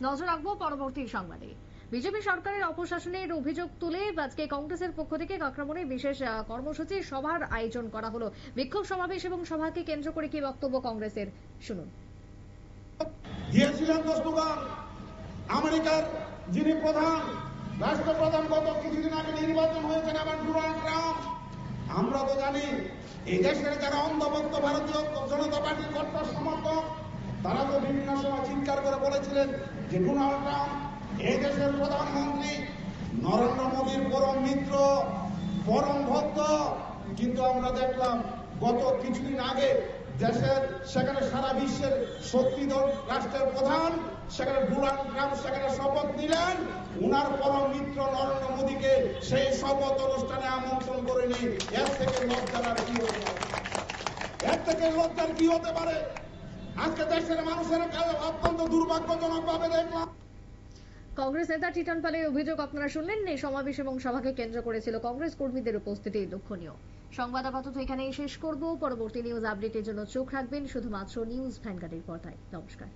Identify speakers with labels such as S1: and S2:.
S1: নজর রাখবো পরবর্তী সংবাদে। বিজেপি সরকারের অপশাসনের অভিযোগ তুলে আজকে কংগ্রেসের পক্ষ থেকে কাকরামনে বিশেষ কর্মসূচি সভার আয়োজন করা হলো। বিক্ষোভ সমাবেশ এবং সভাকে কেন্দ্র করে কি বক্তব্য কংগ্রেসের, শুনুন।
S2: দিয়েছিলেন স্লোগান, আমেরিকার যিনি প্রধান রাষ্ট্রপ্রধান গত কিছুদিন আগে নির্বাচন হয়েছেন আবার ডোনাল্ড ট্রাম্প। আমরা তো জানি এই দেশের যারা অন্ধভক্ত ভারতীয় জনতা পার্টির কট্টর সমর্থক, তারা তো বিভিন্ন সময় চিৎকার করে বলেছিলেন যে ডোনাল্ড ট্রাম্প এই দেশের প্রধানমন্ত্রী নরেন্দ্র মোদীর পরম মিত্র, পরম ভক্ত। কিন্তু আমরা দেখলাম গত কিছুদিন আগে দেশের সেখানে সারা বিশ্বের শক্তিধর রাষ্ট্রের প্রধান সেখানে ডোনাল্ড ট্রাম্প সেখানে শপথ নিলেন, উনার পরম মিত্র নরেন্দ্র মোদীকে সেই শপথ অনুষ্ঠানে আমন্ত্রণ করেনি। এর থেকে লজ্জার আর কি হতে পারে? এর থেকে লজ্জার কি হতে পারে? আজকে দেশের মানুষের অত্যন্ত দুর্ভাগ্যজনক ভাবে দেখলাম।
S1: কংগ্রেস নেতা টিটন পালের অভিযোগ আপনারা শুনলেন। এই সমাবেশ এবং সভাকে কেন্দ্র করেছিল কংগ্রেস কর্মীদের উপস্থিতি দুঃখনীয়। সংবাদ আপাতত এখানেই শেষ করব। পরবর্তী নিউজ আপডেটের জন্য চোখ রাখবেন শুধুমাত্র নিউজ ভ্যানগার্ডের পর্দায়। নমস্কার।